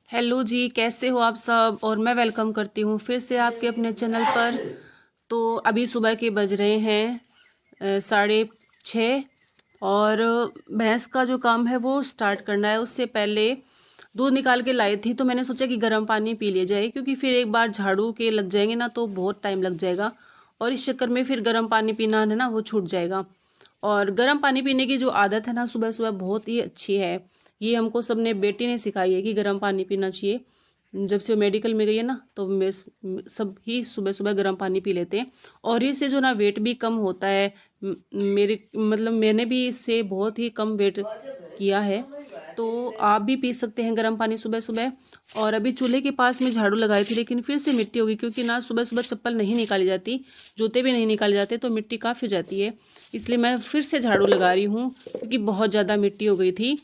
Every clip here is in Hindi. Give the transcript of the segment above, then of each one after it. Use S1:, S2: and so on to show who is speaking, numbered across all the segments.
S1: हेलो जी, कैसे हो आप सब। और मैं वेलकम करती हूँ फिर से आपके अपने चैनल पर। तो अभी सुबह के बज रहे हैं 6:30 और भैंस का जो काम है वो स्टार्ट करना है। उससे पहले दूध निकाल के लाई थी तो मैंने सोचा कि गर्म पानी पी लिया जाए, क्योंकि फिर एक बार झाड़ू के लग जाएंगे ना तो बहुत टाइम लग जाएगा और इस चक्कर में फिर गर्म पानी पीना है ना वो छूट जाएगा। और गर्म पानी पीने की जो आदत है ना सुबह सुबह बहुत ही अच्छी है। ये हमको सबने बेटी ने सिखाई है कि गर्म पानी पीना चाहिए। जब से वो मेडिकल में गई है ना तो मैं सब ही सुबह सुबह गर्म पानी पी लेते हैं और इससे जो ना वेट भी कम होता है। मेरे मतलब मैंने भी इससे बहुत ही कम वेट किया है। तो आप भी पी सकते हैं गर्म पानी सुबह सुबह। और अभी चूल्हे के पास में झाड़ू लगाई थी लेकिन फिर से मिट्टी होगी, क्योंकि ना सुबह सुबह चप्पल नहीं निकाली जाती, जूते भी नहीं निकाले जाते, तो मिट्टी काफ़ी हो जाती है। इसलिए मैं फिर से झाड़ू लगा रही हूँ क्योंकि बहुत ज़्यादा मिट्टी हो गई थी।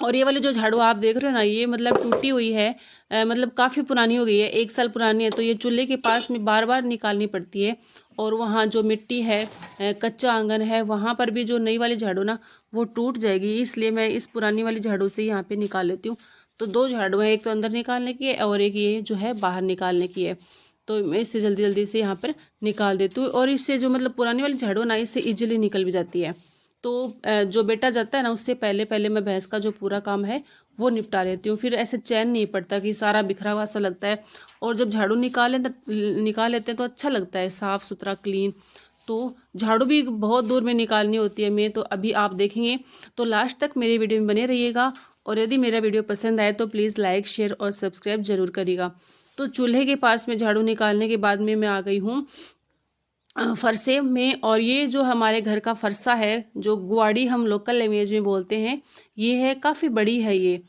S1: और ये वाली जो झाड़ू आप देख रहे हो ना ये मतलब टूटी हुई है, मतलब काफ़ी पुरानी हो गई है, 1 साल पुरानी है। तो ये चूल्हे के पास में बार बार निकालनी पड़ती है। और वहाँ जो मिट्टी है, कच्चा आंगन है, वहाँ पर भी जो नई वाली झाड़ू ना वो टूट जाएगी, इसलिए मैं इस पुरानी वाली झाड़ू से यहाँ पे निकाल लेती हूँ। तो दो झाड़ू है, एक तो अंदर निकालने की है और एक ये जो है बाहर निकालने की है। तो मैं इससे जल्दी जल्दी से यहाँ पर निकाल देती हूँ। और इससे जो मतलब पुरानी वाली झाड़ू ना इससे ईजिली निकल भी जाती है। तो जो बेटा जाता है ना उससे पहले पहले मैं भैंस का जो पूरा काम है वो निपटा लेती हूँ। फिर ऐसे चैन नहीं पड़ता कि सारा बिखरा हुआ सा लगता है। और जब झाड़ू निकाल लेते हैं तो अच्छा लगता है, साफ़ सुथरा क्लीन। तो झाड़ू भी बहुत दूर में निकालनी होती है मैं तो अभी आप देखेंगे। तो लास्ट तक मेरे वीडियो में बने रहिएगा। और यदि मेरा वीडियो पसंद आए तो प्लीज़ लाइक शेयर और सब्सक्राइब जरूर करिएगा। तो चूल्हे के पास में झाड़ू निकालने के बाद में मैं आ गई हूँ फरसे में। और ये जो हमारे घर का फरसा है, जो गुआड़ी हम लोकल लैंग्वेज में बोलते हैं, ये है काफ़ी बड़ी है ये।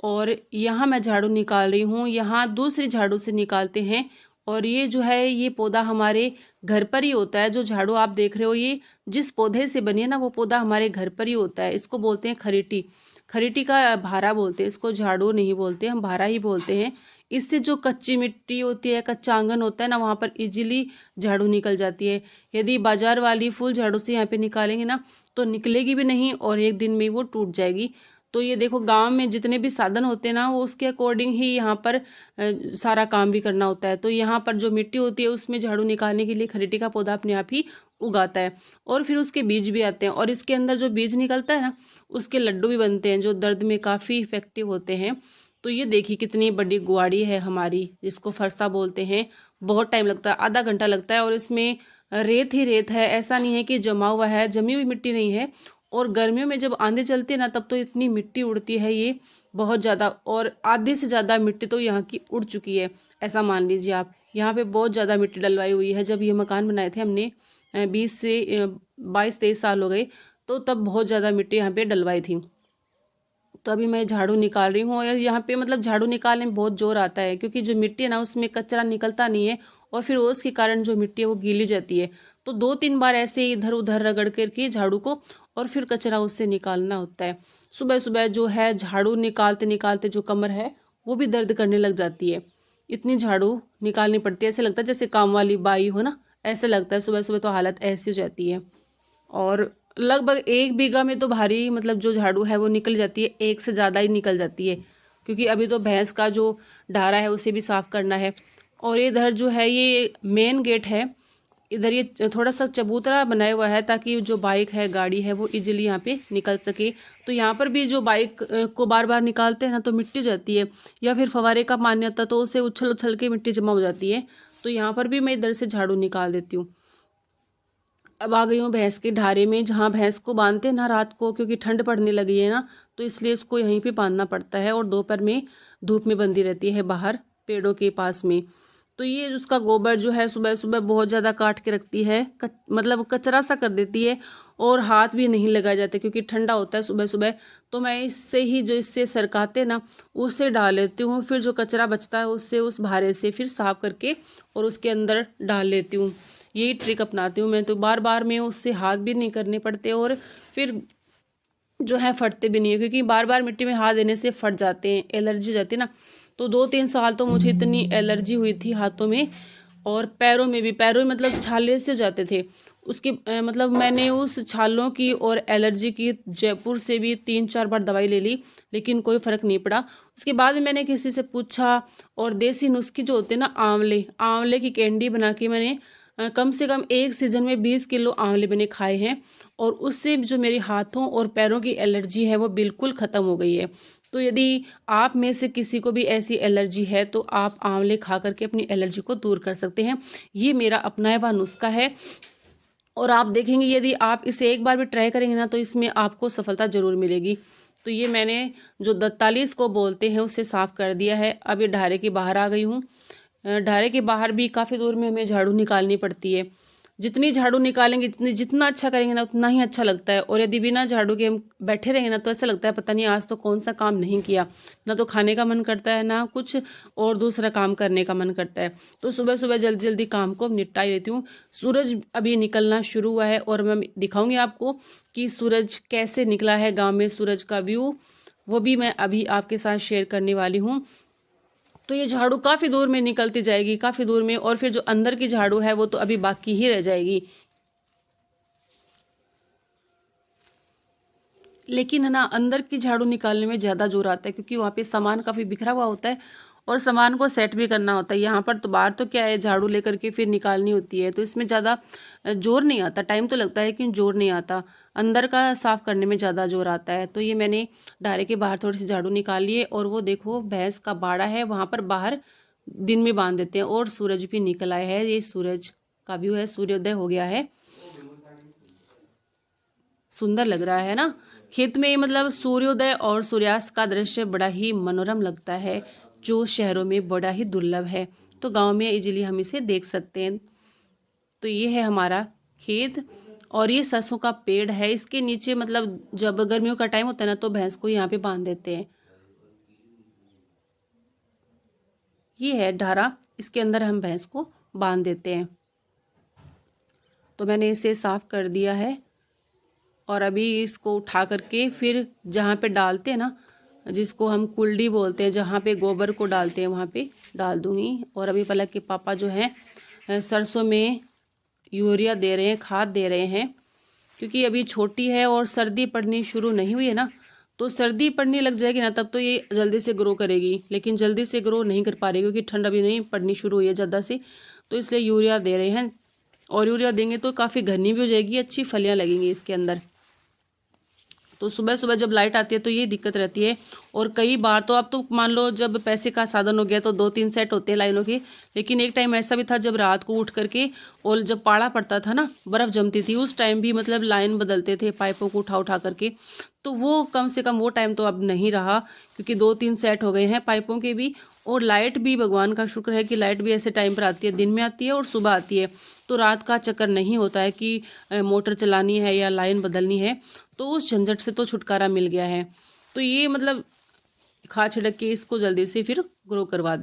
S1: और यहाँ मैं झाड़ू निकाल रही हूँ, यहाँ दूसरी झाड़ू से निकालते हैं। और ये जो है ये पौधा हमारे घर पर ही होता है। जो झाड़ू आप देख रहे हो ये जिस पौधे से बनी है ना वो पौधा हमारे घर पर ही होता है। इसको बोलते हैं खरीटी। खरीटी का भारा बोलते हैं इसको, झाड़ू नहीं बोलते, हम भारा ही बोलते हैं। इससे जो कच्ची मिट्टी होती है, कच्चा आंगन होता है ना, वहाँ पर इजीली झाड़ू निकल जाती है। यदि बाजार वाली फुल झाड़ू से यहाँ पे निकालेंगे ना तो निकलेगी भी नहीं और एक दिन में वो टूट जाएगी। तो ये देखो गांव में जितने भी साधन होते हैं ना वो उसके अकॉर्डिंग ही यहाँ पर सारा काम भी करना होता है। तो यहाँ पर जो मिट्टी होती है उसमें झाड़ू निकालने के लिए खरीटी का पौधा अपने आप ही उगाता है। और फिर उसके बीज भी आते हैं और इसके अंदर जो बीज निकलता है ना उसके लड्डू भी बनते हैं जो दर्द में काफ़ी इफेक्टिव होते हैं। तो ये देखिए कितनी बड़ी गुआड़ी है हमारी, जिसको फरसा बोलते हैं। बहुत टाइम लगता है, आधा घंटा लगता है। और इसमें रेत ही रेत है, ऐसा नहीं है कि जमा हुआ है, जमी हुई मिट्टी नहीं है। और गर्मियों में जब आंधी चलती है ना तब तो इतनी मिट्टी उड़ती है ये बहुत ज़्यादा। और आधे से ज़्यादा मिट्टी तो यहाँ की उड़ चुकी है, ऐसा मान लीजिए आप। यहाँ पे बहुत ज़्यादा मिट्टी डलवाई हुई है। जब ये मकान बनाए थे हमने 22 से 23 साल हो गए, तो तब बहुत ज़्यादा मिट्टी यहाँ पे डलवाई थी। तो अभी मैं झाड़ू निकाल रही हूँ और यहाँ पे मतलब झाड़ू निकालने में बहुत जोर आता है, क्योंकि जो मिट्टी है ना उसमें कचरा निकलता नहीं है और फिर ओस के कारण जो मिट्टी है वो गीली जाती है। तो 2-3 बार ऐसे इधर उधर रगड़ करके झाड़ू को और फिर कचरा उससे निकालना होता है। सुबह सुबह जो है झाड़ू निकालते निकालते जो कमर है वो भी दर्द करने लग जाती है। इतनी झाड़ू निकालनी पड़ती है, ऐसे लगता है जैसे काम वाली बाई हो ना, ऐसे लगता है। सुबह सुबह तो हालत ऐसी हो जाती है। और लगभग 1 बीघा में तो भारी मतलब जो झाड़ू है वो निकल जाती है, एक से ज़्यादा ही निकल जाती है, क्योंकि अभी तो भैंस का जो ढारा है उसे भी साफ़ करना है। और इधर जो है ये मेन गेट है, इधर ये थोड़ा सा चबूतरा बनाया हुआ है ताकि जो बाइक है गाड़ी है वो इजीली यहाँ पे निकल सके। तो यहाँ पर भी जो बाइक को बार बार निकालते हैं ना तो मिट्टी जाती है, या फिर फवारे का पानी आता है तो उसे उछल उछल के मिट्टी जमा हो जाती है। तो यहाँ पर भी मैं इधर से झाड़ू निकाल देती हूँ। अब आ गई हूँ भैंस के ढारे में, जहाँ भैंस को बांधते हैं ना रात को, क्योंकि ठंड पड़ने लगी है ना तो इसलिए इसको यहीं पे बांधना पड़ता है। और दोपहर में धूप में बंधी रहती है बाहर पेड़ों के पास में। तो ये उसका गोबर जो है सुबह सुबह बहुत ज़्यादा काट के रखती है, मतलब कचरा सा कर देती है। और हाथ भी नहीं लगाए जाते क्योंकि ठंडा होता है सुबह सुबह। तो मैं इससे ही जो इससे सरकाते ना उससे डाल लेती हूँ, फिर जो कचरा बचता है उससे उस भारे से फिर साफ करके और उसके अंदर डाल लेती हूँ। यही ट्रिक अपनाती हूँ मैं। तो बार बार में उससे हाथ भी नहीं करने पड़ते और फिर जो है फटते भी नहीं है, क्योंकि बार बार मिट्टी में हाथ देने से फट जाते हैं, एलर्जी हो जाती है ना। तो 2-3 साल तो मुझे इतनी एलर्जी हुई थी हाथों में और पैरों में भी, पैरों में मतलब छाले से हो जाते थे। उसके मतलब मैंने उस छालों की और एलर्जी की जयपुर से भी 3-4 बार दवाई ले ली, लेकिन कोई फ़र्क नहीं पड़ा। उसके बाद मैंने किसी से पूछा और देसी नुस्खे जो होते हैं ना, आंवले आंवले की कैंडी बना के मैंने कम से कम एक सीज़न में 20 किलो आंवले मैंने खाए हैं, और उससे जो मेरे हाथों और पैरों की एलर्जी है वो बिल्कुल ख़त्म हो गई है। तो यदि आप में से किसी को भी ऐसी एलर्जी है तो आप आंवले खा करके अपनी एलर्जी को दूर कर सकते हैं। ये मेरा अपनाया हुआ नुस्खा है, और आप देखेंगे यदि आप इसे एक बार भी ट्राई करेंगे ना तो इसमें आपको सफलता ज़रूर मिलेगी। तो ये मैंने जो दत्तालीस को बोलते हैं उसे साफ़ कर दिया है। अब ये ढारे के बाहर आ गई हूँ। ढारे के बाहर भी काफ़ी दूर में हमें झाड़ू निकालनी पड़ती है। जितनी झाड़ू निकालेंगे, जितना अच्छा करेंगे ना उतना ही अच्छा लगता है। और यदि बिना झाड़ू के हम बैठे रहेंगे ना तो ऐसा लगता है पता नहीं आज तो कौन सा काम नहीं किया, ना तो खाने का मन करता है ना कुछ और दूसरा काम करने का मन करता है। तो सुबह सुबह जल्दी जल्दी काम को निपटा लेती हूँ। सूरज अभी निकलना शुरू हुआ है और मैं दिखाऊंगी आपको कि सूरज कैसे निकला है। गाँव में सूरज का व्यू वो भी मैं अभी आपके साथ शेयर करने वाली हूँ। तो ये झाड़ू काफ़ी दूर में निकलती जाएगी, काफ़ी दूर में, और फिर जो अंदर की झाड़ू है वो तो अभी बाकी ही रह जाएगी। लेकिन है ना, अंदर की झाड़ू निकालने में ज़्यादा जोर आता है क्योंकि वहाँ पे सामान काफ़ी बिखरा हुआ होता है और सामान को सेट भी करना होता है। यहाँ पर तो बाहर तो क्या है, झाड़ू लेकर के फिर निकालनी होती है, तो इसमें ज़्यादा जोर नहीं आता। टाइम तो लगता है लेकिन जोर नहीं आता। अंदर का साफ़ करने में ज़्यादा जोर आता है। तो ये मैंने डायरे के बाहर थोड़ी सी झाड़ू निकाली है, और वो देखो भैंस का बाड़ा है वहाँ पर बाहर दिन में बांध देते हैं, और सूरज भी निकल आया है। ये सूरज का व्यू है, सूर्योदय हो गया है। सुंदर लग रहा है ना। खेत में मतलब सूर्योदय और सूर्यास्त का दृश्य बड़ा ही मनोरम लगता है, जो शहरों में बड़ा ही दुर्लभ है। तो गांव में इजीली हम इसे देख सकते हैं। तो ये है हमारा खेत, और ये सरसों का पेड़ है। इसके नीचे मतलब जब गर्मियों का टाइम होता है ना तो भैंस को यहाँ पे बांध देते हैं। ये है ढारा, इसके अंदर हम भैंस को बांध देते हैं। तो मैंने इसे साफ कर दिया है, और अभी इसको उठा करके फिर जहाँ पे डालते हैं ना, जिसको हम कुल्डी बोलते हैं, जहाँ पे गोबर को डालते हैं वहाँ पे डाल दूँगी। और अभी पलक के पापा जो हैं सरसों में यूरिया दे रहे हैं, खाद दे रहे हैं, क्योंकि अभी छोटी है और सर्दी पड़नी शुरू नहीं हुई है ना। तो सर्दी पड़ने लग जाएगी ना तब तो ये जल्दी से ग्रो करेगी, लेकिन जल्दी से ग्रो नहीं कर पा रही क्योंकि ठंड अभी नहीं पड़नी शुरू हुई है ज़्यादा से। तो इसलिए यूरिया दे रहे हैं, और यूरिया देंगे तो काफ़ी घनी भी हो जाएगी, अच्छी फलियाँ लगेंगी इसके अंदर। तो सुबह सुबह जब लाइट आती है तो ये दिक्कत रहती है। और कई बार तो अब तो मान लो जब पैसे का साधन हो गया तो 2-3 सेट होते हैं लाइनों के, लेकिन एक टाइम ऐसा भी था जब रात को उठ करके, और जब पाड़ा पड़ता था ना, बर्फ़ जमती थी, उस टाइम भी मतलब लाइन बदलते थे पाइपों को उठा उठा करके। तो वो कम से कम वो टाइम तो अब नहीं रहा, क्योंकि 2-3 सेट हो गए हैं पाइपों के भी। और लाइट भी भगवान का शुक्र है कि लाइट भी ऐसे टाइम पर आती है, दिन में आती है और सुबह आती है। तो रात का चक्कर नहीं होता है कि मोटर चलानी है या लाइन बदलनी है। तो उस झंझट से तो छुटकारा मिल गया है। तो ये मतलब खाद छिड़क के इसको जल्दी से फिर ग्रो करवा दें।